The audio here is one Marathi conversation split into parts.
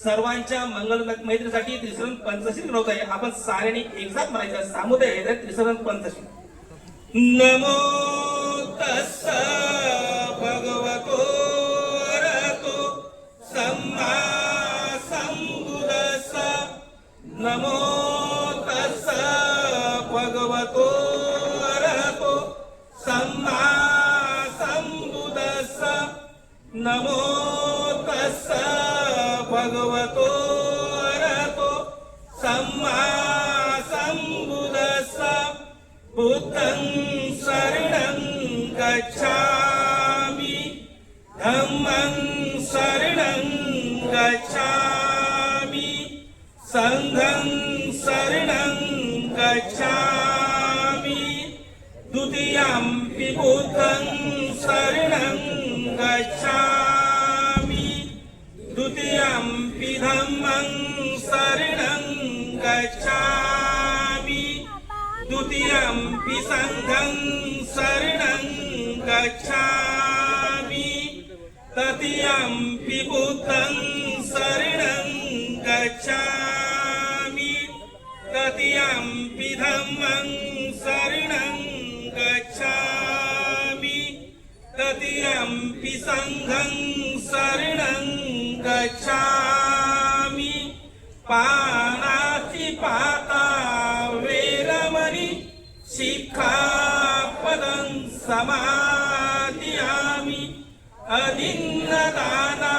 सर्वांच्या मंगल मैत्रीसाठी त्रिशरण पंचशील होत आहे. आपण साऱ्यांनी एकसाथ म्हणायचं सामुदायिक त्रिशरण पंचशील. नमो तस्स भगवतो अरहतो सम्मा संबुद्धस्स. नमो तस्स भगवतो अरहतो सम्मा संबुद्धस्स. नमो तस्स भगवतो अरहतो सम्मा संबुद्धस्स. बुद्धं शरणं गच्छामि धम्मं शरणं गच्छामि संघं शरणं गच्छामि. द्वितीयंपि बुद्धं शरणं गच्छामि. द्वितीयंपि धम्मं शरणं गच्छामि. द्वितीयंपि संघं शरणं गच्छामि. तृतीयंपि बुद्धं शरणं गच्छामि. तृतीयंपि धम्मं शरणं गच्छामि. तृतीयंपि संघं शरणं गच्छामि. पानातिपाता वेरमणि शिक्षापदं समादियामि. अदिन्नदाना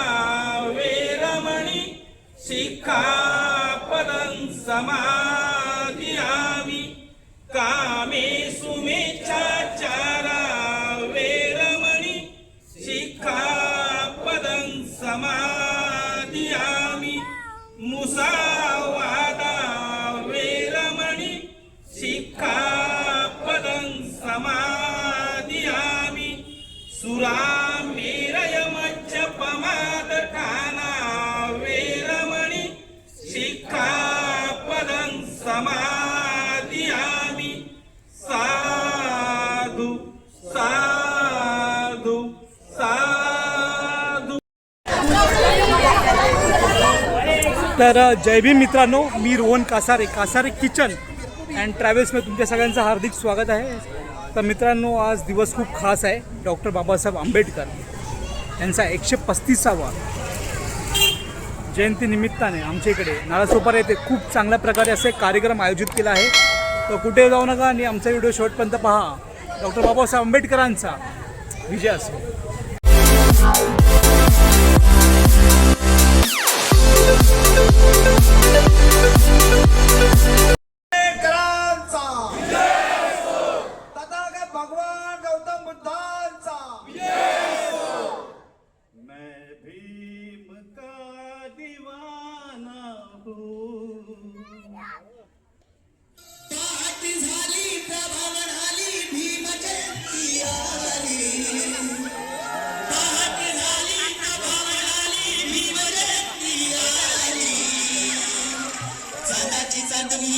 वेरमणि शिक्षापदं समादियामि. कामेषु मिच्छाचारा वेरमणि शिक्षापदं समादियामि. मुसावादा वेरमणि शिक्षापदं समादियामि. सुरामेरय मज्जपमादठाना वेरमणि शिक्षापदं समादियामि. साधु साधु साधु. तर जय भीम मित्रांनो, मी रोहन कासारे किचन अँड ट्रॅव्हल्समध्ये तुमच्या सगळ्यांचं हार्दिक स्वागत आहे. तर मित्रांनो, आज दिवस खूप खास आहे. डॉक्टर बाबासाहेब आंबेडकर यांचा 135वा जयंतीनिमित्ताने आमच्या इकडे नालासोपारा येथे खूप चांगल्या प्रकारे असे कार्यक्रम आयोजित केला आहे. तर कुठे जाऊ नका आणि आमचा व्हिडिओ शेवटपर्यंत पहा. डॉक्टर बाबासाहेब आंबेडकरांचा विजय असो. भगवान गौतम बुद्धांचा. मैं भीम का दीवाना हूँ. पहाट झाली प्रभा म्हणाली भीम जयंती आली. पहाट झाली प्रभा म्हणाली भीम जयंती आली. चांदाची चांदणी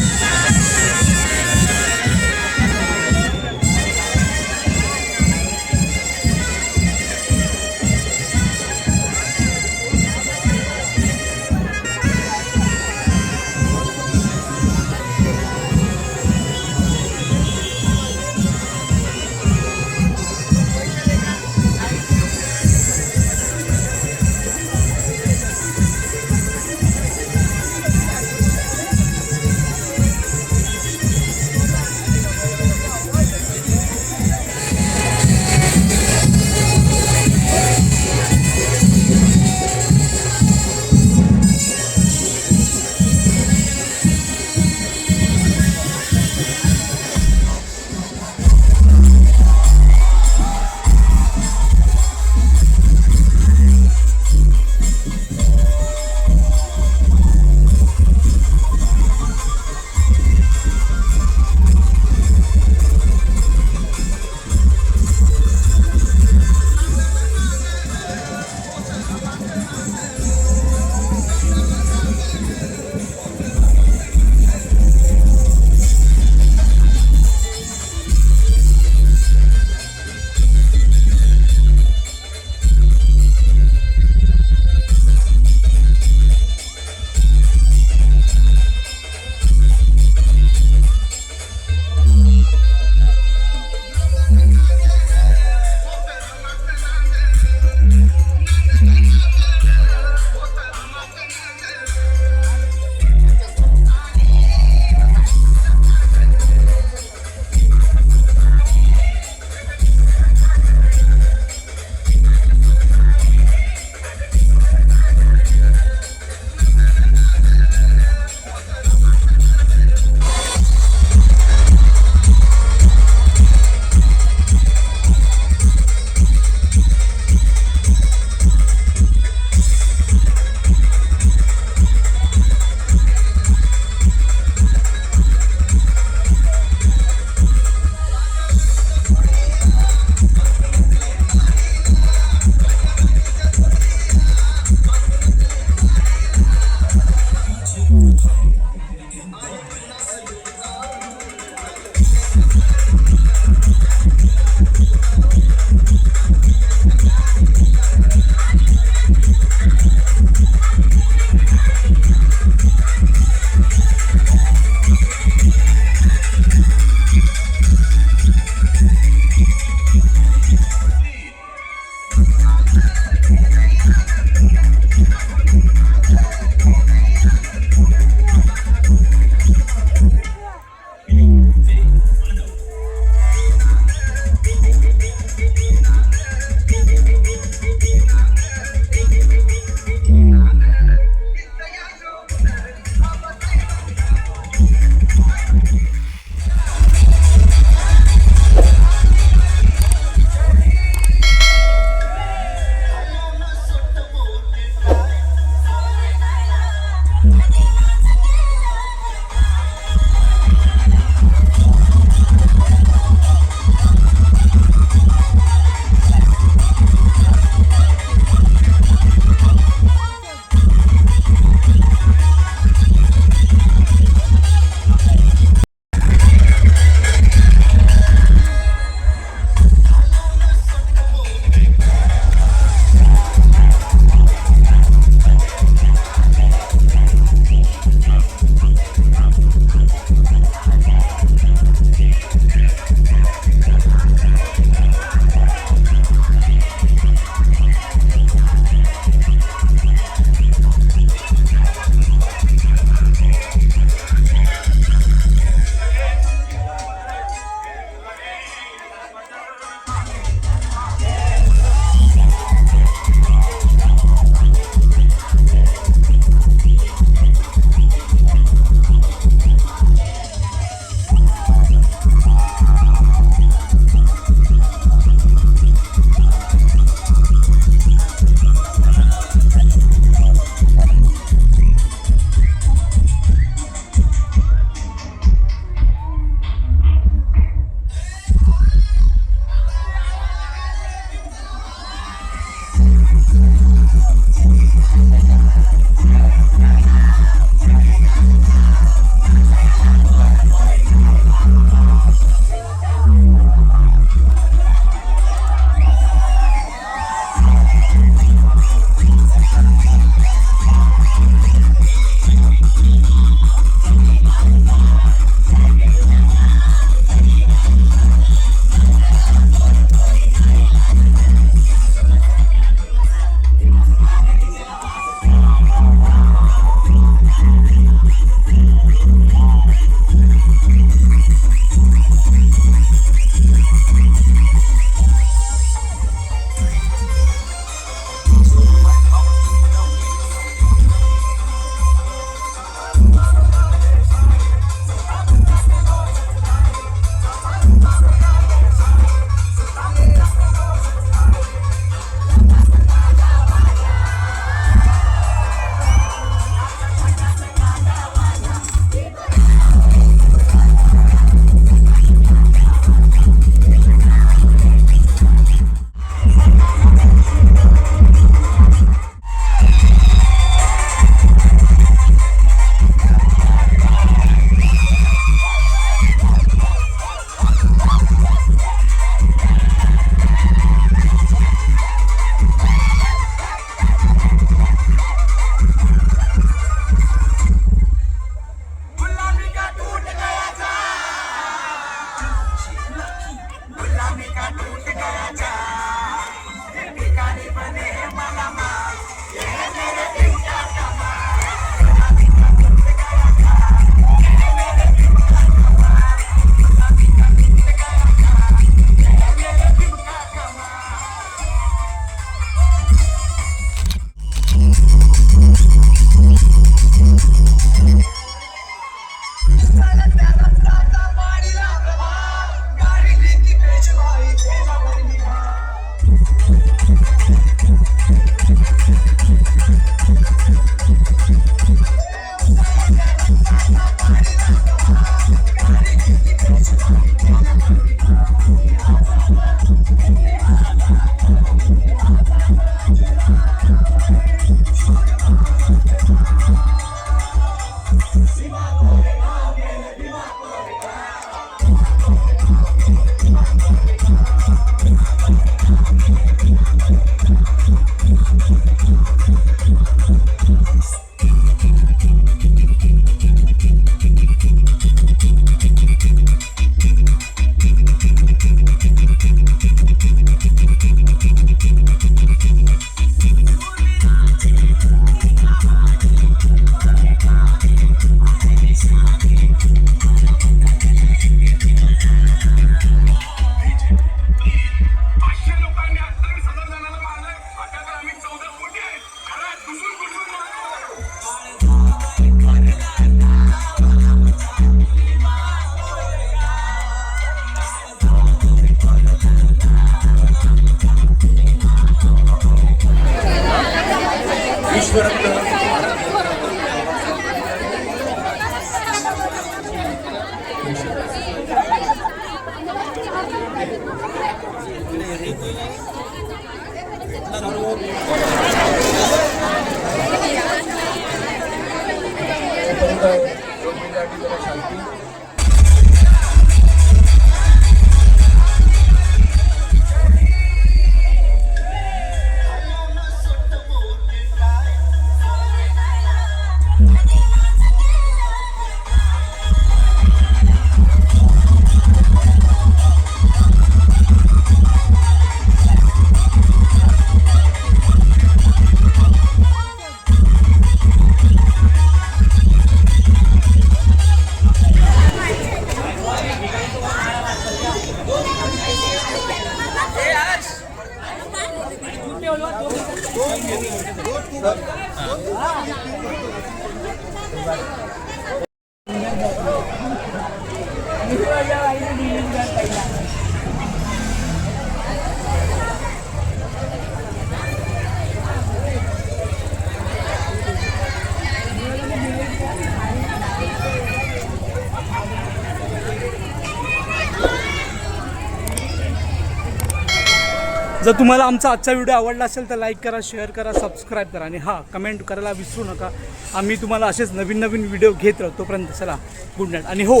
जर तुम्हाला आमचा आजचा व्हिडिओ आवडला असेल तर लाईक करा, शेअर करा, सबस्क्राईब करा आणि हां कमेंट करायला विसरू नका. आम्ही तुम्हाला असेच नवीन नवीन व्हिडिओ घेत राहतो. तोपर्यंत चला गुड नाईट. आणि हो,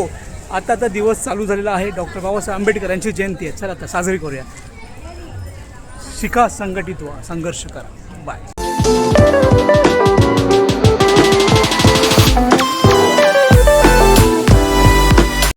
आता दिवस चालू झालेला आहे, डॉक्टर बाबासाहेब आंबेडकर यांची जयंती आहे. चला आता साजरी करूया. शिका, संघटित व्हा, संघर्ष करा. बाय.